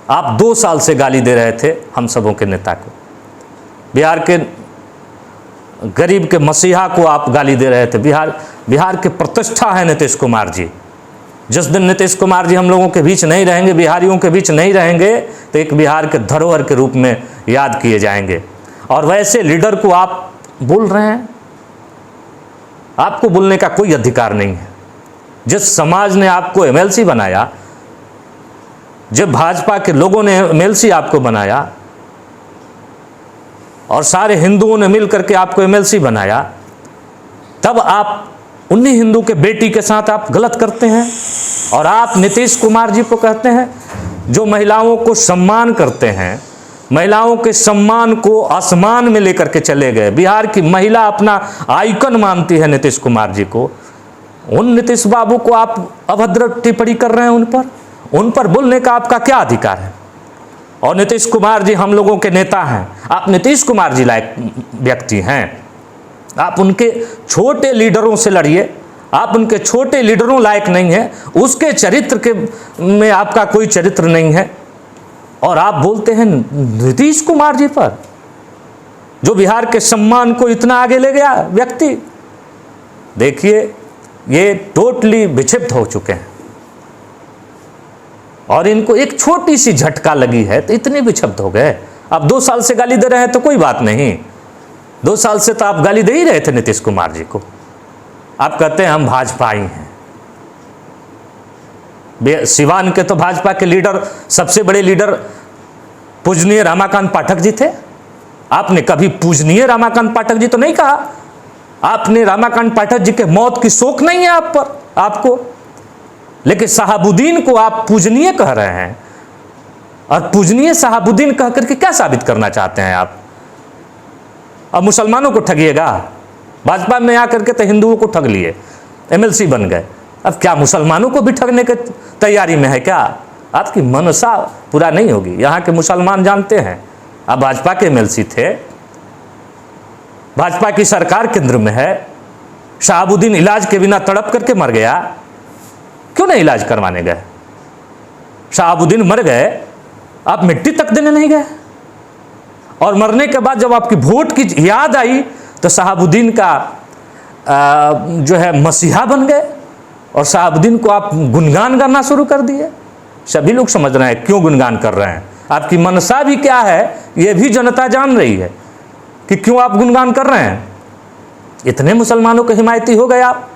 आप 2 साल से गाली दे रहे थे हम सबों के नेता को, बिहार के गरीब के मसीहा को आप गाली दे रहे थे। बिहार के प्रतिष्ठा है नीतीश कुमार जी। जिस दिन नीतीश कुमार जी हम लोगों के बीच नहीं रहेंगे, बिहारियों के बीच नहीं रहेंगे, तो एक बिहार के धरोहर के रूप में याद किए जाएंगे। और वैसे लीडर को आप बोल रहे हैं, आपको बोलने का कोई अधिकार नहीं है। जिस समाज ने आपको एमएलसी बनाया, जब भाजपा के लोगों ने एमएलसी आपको बनाया और सारे हिंदुओं ने मिल करके आपको एमएलसी बनाया, तब आप उन्हीं हिंदू के बेटी के साथ आप गलत करते हैं। और आप नीतीश कुमार जी को कहते हैं जो महिलाओं को सम्मान करते हैं, महिलाओं के सम्मान को आसमान में लेकर के चले गए। बिहार की महिला अपना आइकन मानती है नीतीश कुमार जी को। उन नीतीश बाबू को आप अभद्र टिप्पणी कर रहे हैं, उन पर बोलने का आपका क्या अधिकार है? और नीतीश कुमार जी हम लोगों के नेता हैं, आप नीतीश कुमार जी लायक व्यक्ति हैं। आप उनके छोटे लीडरों से लड़िए, आप उनके छोटे लीडरों लायक नहीं हैं, उसके चरित्र के में आपका कोई चरित्र नहीं है। और आप बोलते हैं नीतीश कुमार जी पर, जो बिहार के सम्मान को इतना आगे ले गया व्यक्ति। देखिए, ये टोटली विक्षिप्त हो चुके हैं और इनको एक छोटी सी झटका लगी है तो इतने विक्षिप्त हो गए। अब 2 साल से गाली दे रहे हैं तो कोई बात नहीं, 2 साल से तो आप गाली दे ही रहे थे नीतीश कुमार जी को। आप कहते हैं हम भाजपाई हैं। सिवान के तो भाजपा के लीडर, सबसे बड़े लीडर पूजनीय रमाकांत पाठक जी थे। आपने कभी पूजनीय रमाकांत पाठक जी तो नहीं कहा। आपने रमाकांत पाठक जी के मौत की शोक नहीं है आप पर, आपको, लेकिन शहाबुद्दीन को आप पूजनीय कह रहे हैं। और पूजनीय शहाबुद्दीन कह करके क्या साबित करना चाहते हैं आप? अब मुसलमानों को ठगिएगा। भाजपा में आकर के तो हिंदुओं को ठग लिए, एमएलसी बन गए, अब क्या मुसलमानों को भी ठगने की तैयारी में है क्या? आपकी मनसा पूरा नहीं होगी। यहाँ के मुसलमान जानते हैं आप भाजपा के एमएलसी थे, भाजपा की सरकार केंद्र में है। शहाबुद्दीन इलाज के बिना तड़प करके मर गया, क्यों नहीं इलाज करवाने गए? शहाबुद्दीन मर गए, आप मिट्टी तक देने नहीं गए। और मरने के बाद जब आपकी वोट की याद आई तो शहाबुद्दीन का जो है मसीहा बन गए और शहाबुद्दीन को आप गुणगान करना शुरू कर दिए। सभी लोग समझ रहे हैं क्यों गुणगान कर रहे हैं। आपकी मनसा भी क्या है ये भी जनता जान रही है कि क्यों आप गुणगान कर रहे हैं। इतने मुसलमानों के हिमायती हो गए आप,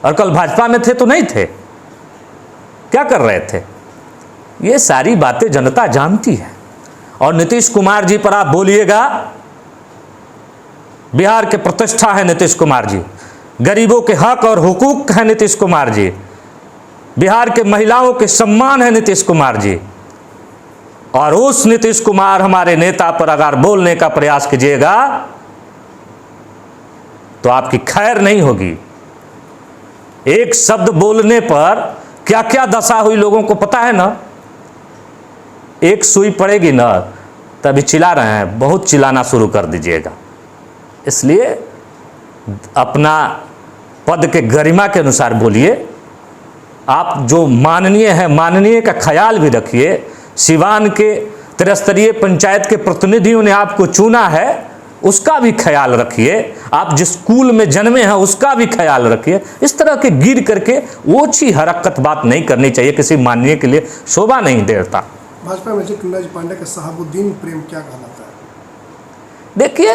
और कल भाजपा में थे तो नहीं थे, क्या कर रहे थे? ये सारी बातें जनता जानती है। और नीतीश कुमार जी पर आप बोलिएगा, बिहार के प्रतिष्ठा है नीतीश कुमार जी, गरीबों के हक और हुकूक है नीतीश कुमार जी, बिहार के महिलाओं के सम्मान है नीतीश कुमार जी। और उस नीतीश कुमार हमारे नेता पर अगर बोलने का प्रयास कीजिएगा तो आपकी खैर नहीं होगी। एक शब्द बोलने पर क्या क्या दशा हुई लोगों को पता है ना। एक सुई पड़ेगी ना, तभी चिल्ला रहे हैं, बहुत चिल्लाना शुरू कर दीजिएगा। इसलिए अपना पद के गरिमा के अनुसार बोलिए। आप जो माननीय है, माननीय का ख्याल भी रखिए। सिवान के त्रिस्तरीय पंचायत के प्रतिनिधियों ने आपको चुना है, उसका भी ख्याल रखिए। आप जिस स्कूल में जन्मे हैं उसका भी ख्याल रखिए। इस तरह के गिर करके ओछी हरकत बात नहीं करनी चाहिए, किसी माननीय के लिए शोभा नहीं देता। भाजपा में टुन्ना जी पांडे का शहाबुद्दीन प्रेम क्या कहलाता है? देखिए,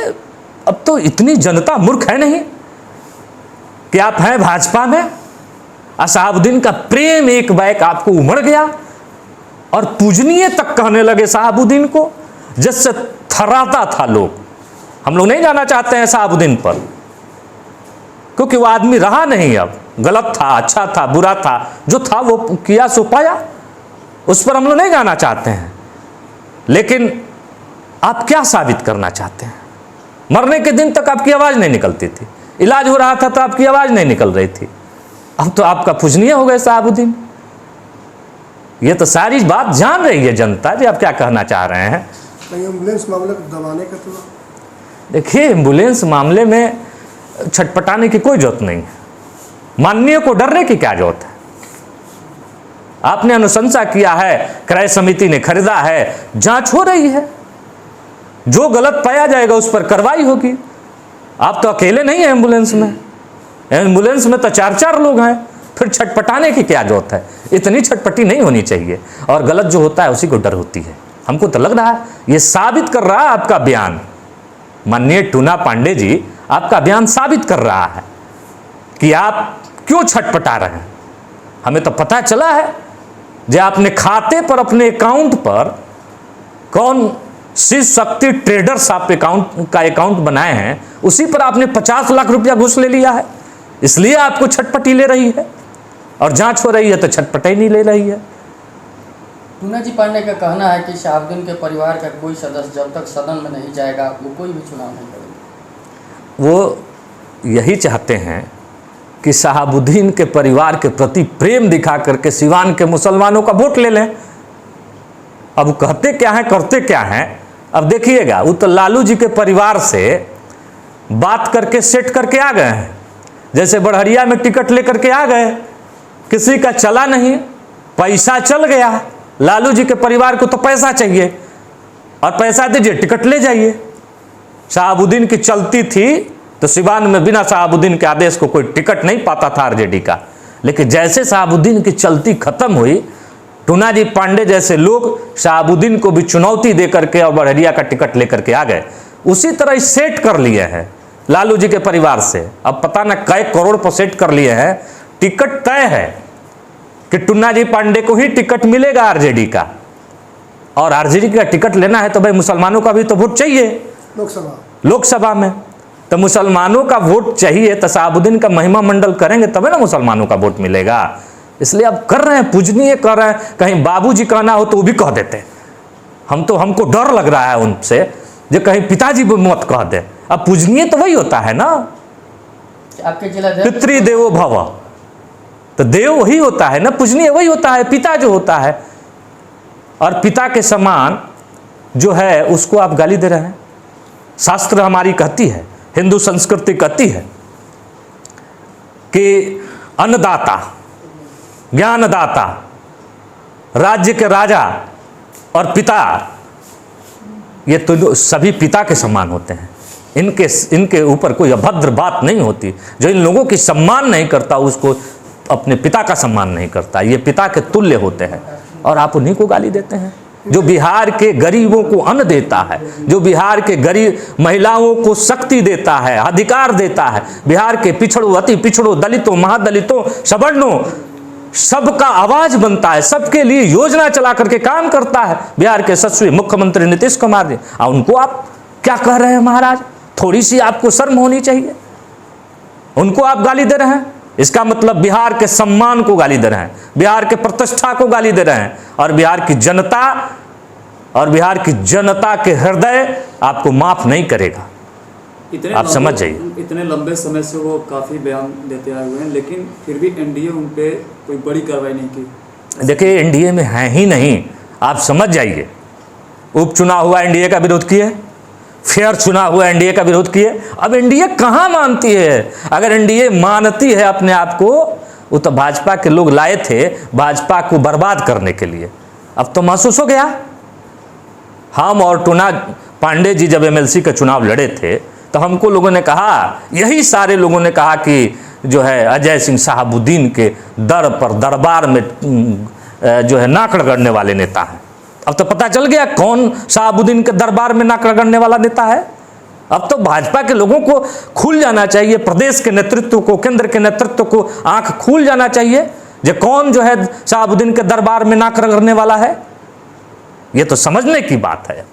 अब तो इतनी जनता मूर्ख है नहीं कि आप हैं भाजपा में और शहाबुद्दीन का प्रेम एक बैक आपको उमड़ गया और पूजनीय तक कहने लगे शहाबुद्दीन को, जिससे थर्राता था लोग। हम लोग नहीं जाना चाहते हैं शहाबुद्दीन पर, क्योंकि वो आदमी रहा नहीं। अब गलत था, अच्छा था, बुरा था, जो था वो किया सो पाया, उस पर हम लोग नहीं जाना चाहते हैं। लेकिन आप क्या साबित करना चाहते हैं? मरने के दिन तक आपकी आवाज नहीं निकलती थी, इलाज हो रहा था तो आपकी आवाज नहीं निकल रही थी। अब तो आपका पूजनीय हो गए शहाबुद्दीन। ये तो सारी बात जान रही है जनता जी आप क्या कहना चाह रहे हैं। एम्बुलेंस मामले को दबाने का तो देखिए, एम्बुलेंस मामले में छटपटाने की कोई जरूरत नहीं है। माननीय को डरने की क्या जरूरत है? आपने अनुशंसा किया है, क्रय समिति ने खरीदा है, जांच हो रही है, जो गलत पाया जाएगा उस पर कार्रवाई होगी। आप तो अकेले नहीं हैं एम्बुलेंस में, एम्बुलेंस में तो 4-4 लोग हैं, फिर छटपटाने की क्या जरूरत है? इतनी छटपटी नहीं होनी चाहिए। और गलत जो होता है उसी को डर होती है। हमको तो लग रहा है ये साबित कर रहा है आपका बयान, माननीय टूना पांडे जी, आपका बयान साबित कर रहा है कि आप क्यों छटपटा रहे हैं। हमें तो पता चला है जो आपने खाते पर, अपने अकाउंट पर, कौन शिव शक्ति ट्रेडर्स आप अकाउंट बनाए हैं, उसी पर आपने 50 लाख रुपया घूस ले लिया है। इसलिए आपको छटपटी ले रही है, और जांच हो रही है तो छटपटाई नहीं ले रही है। टूना जी पांडे का कहना है कि शहाबुद्दीन के परिवार का कोई सदस्य जब तक सदन में नहीं जाएगा वो कोई भी चुनाव नहीं करेगा। वो यही चाहते हैं कि शहाबुद्दीन के परिवार के प्रति प्रेम दिखा करके सिवान के मुसलमानों का वोट ले लें। अब कहते क्या हैं, करते क्या हैं, अब देखिएगा। वो तो लालू जी के परिवार से बात करके सेट करके आ गए हैं। जैसे बढ़हरिया में टिकट लेकर के आ गए, किसी का चला नहीं, पैसा चल गया। लालू जी के परिवार को तो पैसा चाहिए, और पैसा दीजिए, टिकट ले जाइए। शहाबुद्दीन की चलती थी तो सिवान में बिना शहाबुद्दीन के आदेश को कोई टिकट नहीं पाता था आरजेडी का। लेकिन जैसे शहाबुद्दीन की चलती खत्म हुई, टूना जी पांडे जैसे लोग शहाबुद्दीन को भी चुनौती दे करके और बढ़हरिया का टिकट लेकर के आ गए। उसी तरह सेट कर लिए हैं लालू जी के परिवार से। अब पता न कई करोड़ पर सेट कर लिए हैं। टिकट तय है कि टूना जी पांडे को ही टिकट मिलेगा आरजेडी का, और आरजेडी का टिकट लेना है तो भाई मुसलमानों का भी तो वोट चाहिए लोकसभा में। तो मुसलमानों का वोट चाहिए तो शहाबुद्दीन का महिमा मंडल करेंगे तभी ना मुसलमानों का वोट मिलेगा। इसलिए अब कर रहे हैं, पूजनीय कर रहे हैं। कहीं बाबूजी कहना हो तो वो भी कह देते हैं। हमको डर लग रहा है उनसे, जो कहीं पिताजी भी मत कह दे। अब पूजनीय तो वही होता है ना, आपके जिला पितृ देवो भव, तो देव वही होता है ना, पूजनीय वही होता है, पिता जो होता है। और पिता के समान जो है उसको आप गाली दे रहे हैं। शास्त्र हमारी कहती है, हिंदू संस्कृति कहती है कि अन्नदाता, ज्ञानदाता, राज्य के राजा और पिता, ये तो सभी पिता के समान होते हैं। इनके ऊपर कोई अभद्र बात नहीं होती। जो इन लोगों की सम्मान नहीं करता उसको अपने पिता का सम्मान नहीं करता। ये पिता के तुल्य होते हैं, और आप उन्हीं को गाली देते हैं। जो बिहार के गरीबों को अन्न देता है, जो बिहार के गरीब महिलाओं को शक्ति देता है, अधिकार देता है, बिहार के पिछड़ों, अति पिछड़ों, दलितों, महादलितों, सवर्णों, सबका आवाज बनता है, सबके लिए योजना चला करके काम करता है बिहार के यशस्वी मुख्यमंत्री नीतीश कुमार जी। उनको आप क्या कह रहे हैं महाराज? थोड़ी सी आपको शर्म होनी चाहिए। उनको आप गाली दे रहे हैं, इसका मतलब बिहार के सम्मान को गाली दे रहे हैं, बिहार के प्रतिष्ठा को गाली दे रहे हैं। और बिहार की जनता के हृदय आपको माफ नहीं करेगा। आप समझ जाइए। इतने लंबे समय से वो काफ़ी बयान देते आए हुए हैं, लेकिन फिर भी एनडीए उन पे कोई बड़ी कार्रवाई नहीं की। देखिए, एनडीए में है ही नहीं, आप समझ जाइए। उपचुनाव हुआ, एनडीए का विरोध किए, फेयर चुनाव हुआ, एनडीए का विरोध किए। अब एनडीए कहाँ मानती है? अगर एनडीए मानती है अपने आप को, वो तो भाजपा के लोग लाए थे भाजपा को बर्बाद करने के लिए। अब तो महसूस हो गया। हम और टूना पांडे जी जब एमएलसी का चुनाव लड़े थे तो हमको लोगों ने कहा, यही सारे लोगों ने कहा कि जो है अजय सिंह शहाबुद्दीन के दर पर दरबार में जो है नाक रगड़ने वाले नेता हैं। अब तो पता चल गया कौन शहाबुद्दीन के दरबार में नाक रगड़ने वाला नेता है। अब तो भाजपा के लोगों को खुल जाना चाहिए, प्रदेश के नेतृत्व को, केंद्र के नेतृत्व को आंख खुल जाना चाहिए जो कौन जो है शहाबुद्दीन के दरबार में नाक रगड़ने वाला है। ये तो समझने की बात है।